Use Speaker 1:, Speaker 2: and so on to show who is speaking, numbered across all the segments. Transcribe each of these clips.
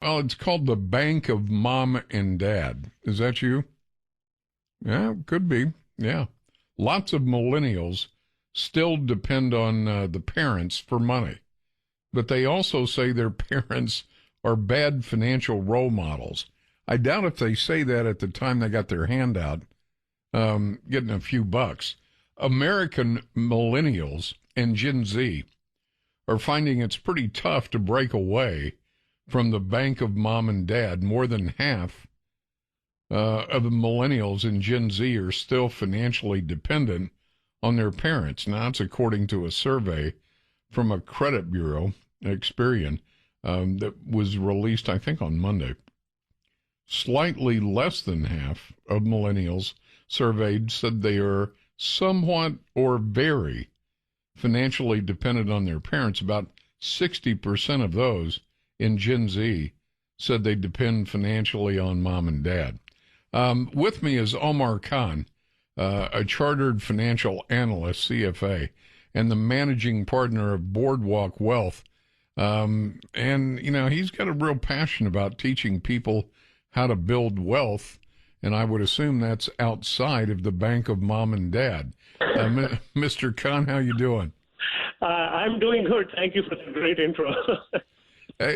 Speaker 1: Well, it's called the Bank of Mom and Dad. Is that you? Yeah, could be. Yeah. Lots of millennials still depend on the parents for money, but they also say their parents are bad financial role models. I doubt if they say that at the time they got their handout, getting a few bucks. American millennials and Gen Z are finding it's pretty tough to break away from the bank of mom and dad. More than half of the millennials and Gen Z are still financially dependent on their parents. Now, that's according to a survey from a credit bureau, Experian, that was released, I think, on Monday. Slightly less than half of millennials surveyed said they are somewhat or very financially dependent on their parents. About 60% of those in Gen Z said they depend financially on mom and dad. With me is Omar Khan, a chartered financial analyst, CFA, and the managing partner of Boardwalk Wealth. And, you know, he's got a real passion about teaching people how to build wealth, and I would assume that's outside of the bank of mom and dad. Mr. Khan, how you doing?
Speaker 2: I'm doing good. Thank you for the great intro.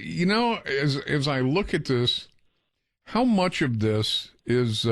Speaker 1: You know, as I look at this, how much of this is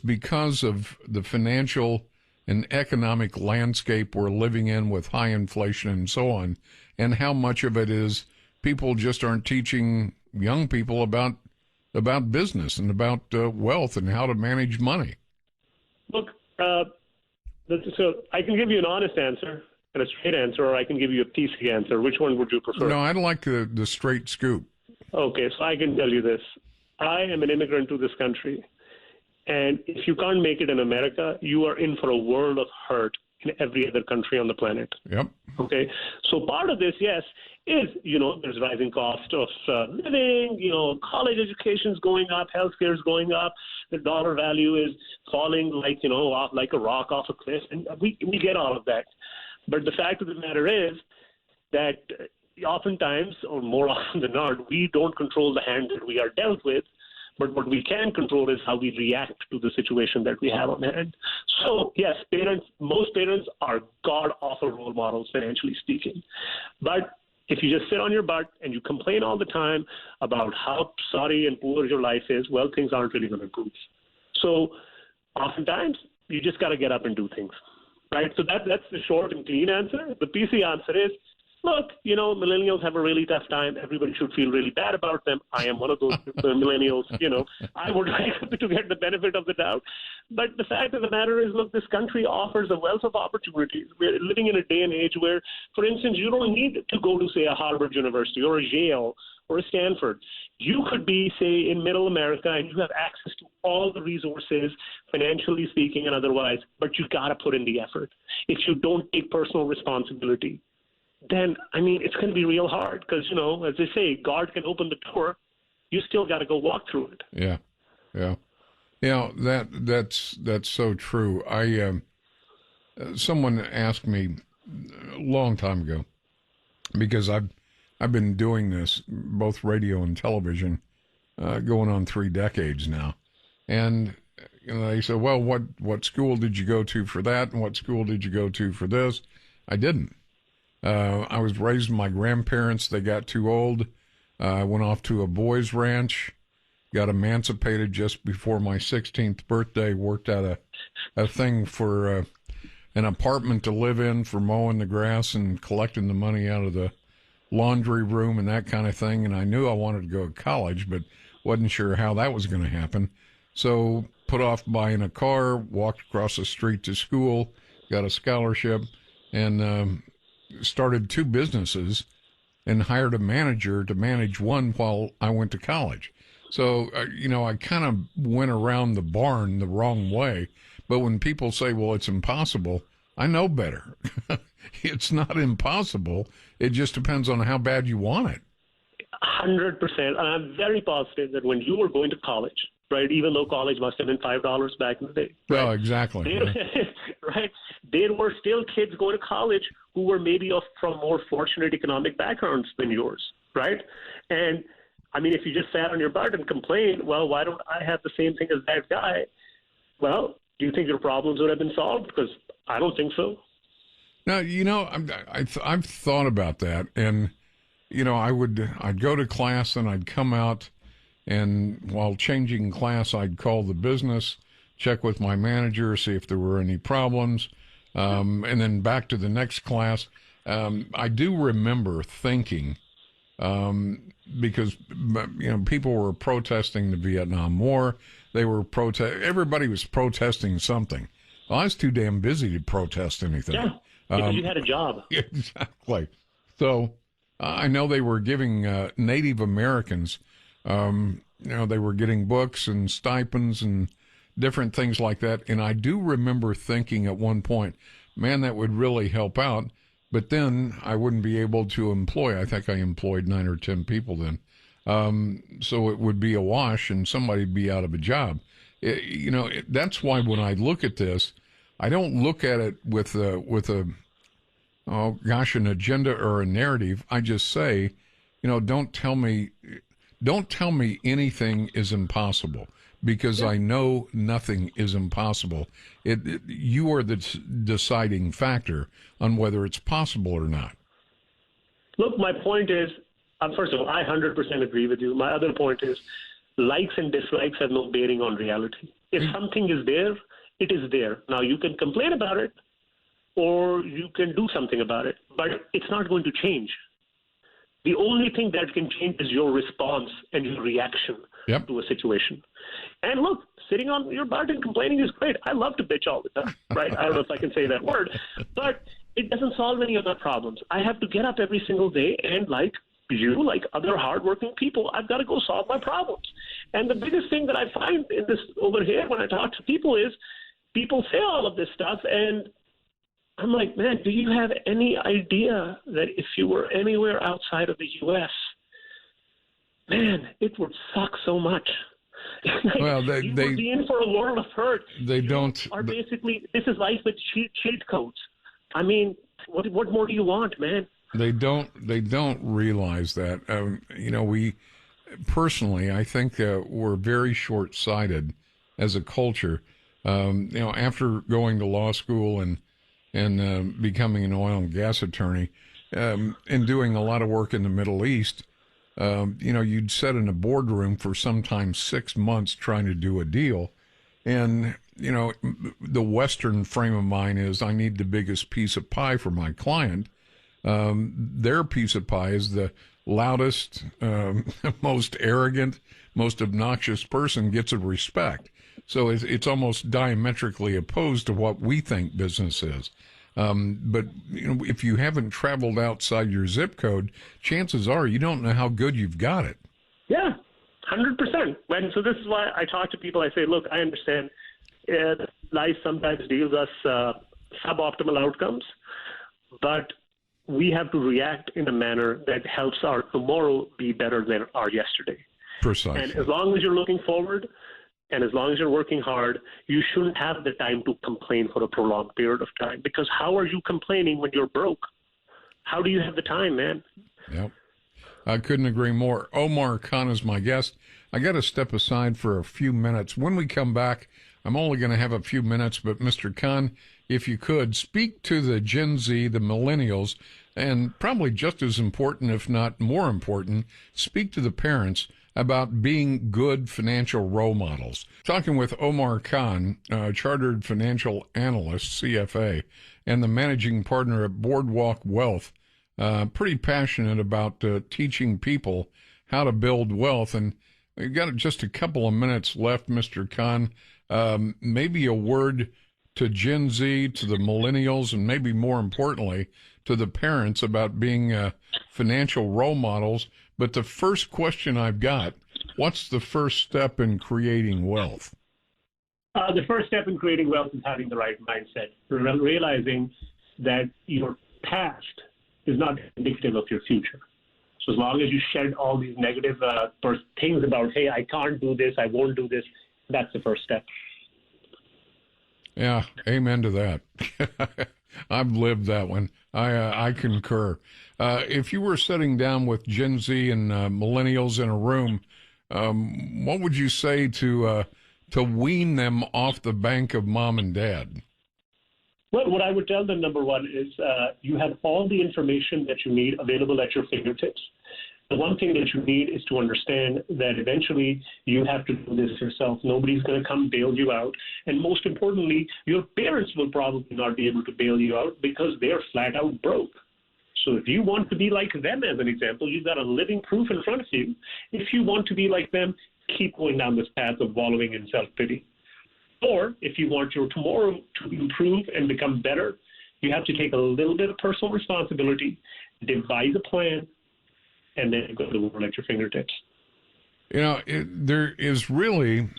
Speaker 1: because of the financial and economic landscape we're living in with high inflation and so on, and how much of it is people just aren't teaching young people about business and about wealth and how to manage money?
Speaker 2: Look, so I can give you an honest answer and a straight answer, or I can give you a PC answer. Which one would you prefer?
Speaker 1: No, I'd like the straight scoop.
Speaker 2: Okay, so I can tell you this. I am an immigrant to this country, and if you can't make it in America, you are in for a world of hurt in every other country on the planet.
Speaker 1: Yep.
Speaker 2: Okay, so part of this, yes, is, there's rising cost of living, college education's going up, healthcare is going up, the dollar value is falling off like a rock off a cliff, and we get all of that. But the fact of the matter is that oftentimes, or more often than not, we don't control the hand that we are dealt with, but what we can control is how we react to the situation that we have on hand. So, yes, most parents are god-awful role models, financially speaking. But if you just sit on your butt and you complain all the time about how sorry and poor your life is, well, things aren't really going to improve. So oftentimes, you just got to get up and do things, right? So that's the short and clean answer. The PC answer is, look, millennials have a really tough time. Everybody should feel really bad about them. I am one of those millennials. I would like to get the benefit of the doubt. But the fact of the matter is, look, this country offers a wealth of opportunities. We're living in a day and age where, for instance, you don't need to go to, say, a Harvard University or a Yale or a Stanford. You could be, say, in middle America, and you have access to all the resources, financially speaking and otherwise, but you got to put in the effort. If you don't take personal responsibility, then, it's going to be real hard because, as they say, God can open the door. You still got to go walk through it.
Speaker 1: Yeah. That's so true. Someone asked me a long time ago, because I've been doing this, both radio and television, going on 3 decades now. And they said, well, what school did you go to for that? And what school did you go to for this? I didn't. I was raised with my grandparents. They got too old. I went off to a boys' ranch, got emancipated just before my 16th birthday, worked out a thing for an apartment to live in for mowing the grass and collecting the money out of the laundry room and that kind of thing. And I knew I wanted to go to college, but wasn't sure how that was going to happen. So put off buying a car, walked across the street to school, got a scholarship, and started 2 businesses and hired a manager to manage one while I went to college. So, I kind of went around the barn the wrong way. But when people say, well, it's impossible, I know better. It's not impossible. It just depends on how bad you want it.
Speaker 2: 100%. And I'm very positive that when you were going to college, right, even though college must have been $5 back in the day. Right?
Speaker 1: Oh, exactly.
Speaker 2: Right. There were still kids going to college who were maybe from more fortunate economic backgrounds than yours, right? And I mean, if you just sat on your butt and complained, well, why don't I have the same thing as that guy? Well, do you think your problems would have been solved? Because I don't think so.
Speaker 1: Now, I've thought about that, and I'd go to class and I'd come out, and while changing class, I'd call the business, check with my manager, see if there were any problems, and then back to the next class. I do remember thinking, because people were protesting the Vietnam War, everybody was protesting something. Well, I was too damn busy to protest anything.
Speaker 2: Yeah, because you had a job.
Speaker 1: Exactly. So I know they were giving Native Americans, they were getting books and stipends and different things like that. And I do remember thinking at one point, man, that would really help out. But then I wouldn't be able to employ. I think I employed 9 or 10 people then. So it would be a wash and somebody'd be out of a job. That's why when I look at this, I don't look at it with an agenda or a narrative. I just say, don't tell me anything is impossible, because I know nothing is impossible. You are the deciding factor on whether it's possible or not.
Speaker 2: Look, my point is, first of all, I 100% agree with you. My other point is, likes and dislikes have no bearing on reality. If something is there, it is there. Now, you can complain about it, or you can do something about it, but it's not going to change. The only thing that can change is your response and your reaction to a situation. And look, sitting on your butt and complaining is great. I love to bitch all the time, right? I don't know if I can say that word, but it doesn't solve any of my problems. I have to get up every single day and, like other hardworking people, I've got to go solve my problems. And the biggest thing that I find in this over here when I talk to people is people say all of this stuff, and I'm like, man, do you have any idea that if you were anywhere outside of the U.S., man, it would suck so much.
Speaker 1: Well,
Speaker 2: you would be in for a world of hurt. Basically, this is life with cheat codes. I mean, what more do you want, man?
Speaker 1: They don't realize that. We personally, I think we're very short-sighted as a culture. After going to law school and becoming an oil and gas attorney, and doing a lot of work in the Middle East, you'd sit in a boardroom for sometimes 6 months trying to do a deal. And, the Western frame of mind is, I need the biggest piece of pie for my client. Their piece of pie is the loudest, most arrogant, most obnoxious person gets a respect. So it's almost diametrically opposed to what we think business is. But if you haven't traveled outside your zip code, chances are you don't know how good you've got it.
Speaker 2: Yeah, 100%. And so this is why I talk to people. I say, look, I understand life sometimes deals us suboptimal outcomes, but we have to react in a manner that helps our tomorrow be better than our yesterday.
Speaker 1: Precisely.
Speaker 2: And as long as you're looking forward, and as long as you're working hard, you shouldn't have the time to complain for a prolonged period of time. Because how are you complaining when you're broke? How do you have the time, man?
Speaker 1: Yep. I couldn't agree more. Omar Khan is my guest. I got to step aside for a few minutes. When we come back, I'm only going to have a few minutes, but Mr. Khan, if you could, speak to the Gen Z, the millennials, and probably just as important, if not more important, speak to the parents about being good financial role models. Talking with Omar Khan, Chartered Financial Analyst, CFA, and the managing partner at Boardwalk Wealth. Pretty passionate about teaching people how to build wealth. And we've got just a couple of minutes left, Mr. Khan. Maybe a word to Gen Z, to the millennials, and maybe more importantly, to the parents about being financial role models. But the first question I've got, what's the first step in creating wealth?
Speaker 2: The first step in creating wealth is having the right mindset, realizing that your past is not indicative of your future. So as long as you shed all these negative things about, hey, I can't do this, I won't do this, that's the first step.
Speaker 1: Yeah, amen to that. I've lived that one. I concur. If you were sitting down with Gen Z and millennials in a room, what would you say to wean them off the bank of mom and dad?
Speaker 2: Well, what I would tell them, number one, is you have all the information that you need available at your fingertips. The one thing that you need is to understand that eventually you have to do this yourself. Nobody's going to come bail you out. And most importantly, your parents will probably not be able to bail you out because they're flat out broke. So if you want to be like them, as an example, you've got a living proof in front of you. If you want to be like them, keep going down this path of wallowing in self-pity. Or if you want your tomorrow to improve and become better, you have to take a little bit of personal responsibility, devise a plan, and then go to the world at your fingertips.
Speaker 1: You know, there is really,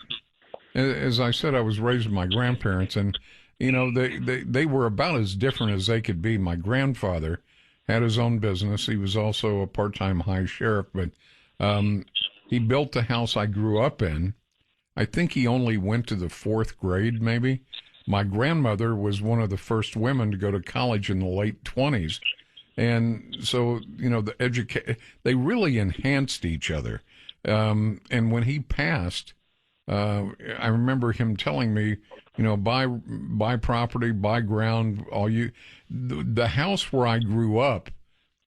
Speaker 1: as I said, I was raised with my grandparents, and, you know, they were about as different as they could be. My grandfather had his own business. He was also a part-time high sheriff, but he built the house I grew up in. I think he only went to the fourth grade, maybe. My grandmother was one of the first women to go to college in the late 20s. And so, you know, they really enhanced each other. And when he passed, I remember him telling me, you know, buy property, buy ground, the house where I grew up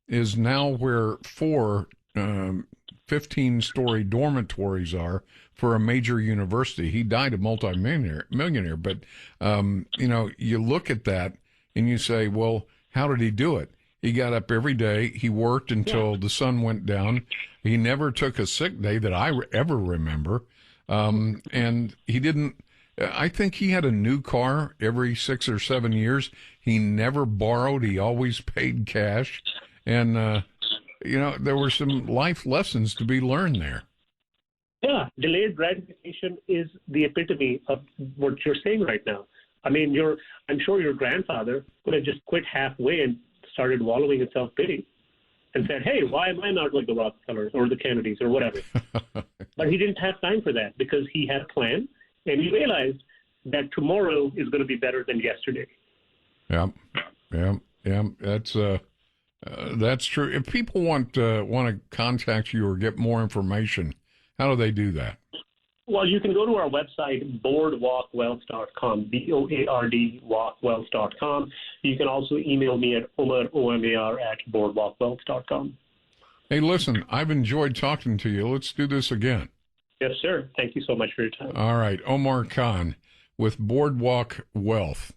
Speaker 1: is now where 4 15-story dormitories are for a major university. He died a multi-millionaire, but, you know, you look at that and you say, well, how did he do it? He got up every day. He worked until the sun went down. He never took a sick day that I ever remember. And he didn't, I think he had a new car every 6 or 7 years. He never borrowed. He always paid cash. And, you know, there were some life lessons to be learned there.
Speaker 2: Yeah, delayed gratification is the epitome of what you're saying right now. I mean, I'm sure your grandfather could have just quit halfway and started wallowing in self-pity and said, hey, why am I not like the Rockefellers or the Kennedys or whatever? But he didn't have time for that because he had a plan, and he realized that tomorrow is going to be better than yesterday.
Speaker 1: Yeah. That's true. If people want to contact you or get more information, how do they do that?
Speaker 2: Well, you can go to our website, boardwalkwealth.com, BOARD walkwealth.com. You can also email me at Omar, OMAR, at boardwalkwealth.com.
Speaker 1: Hey, listen, I've enjoyed talking to you. Let's do this again.
Speaker 2: Yes, sir. Thank you so much for your time.
Speaker 1: All right. Omar Khan with Boardwalk Wealth.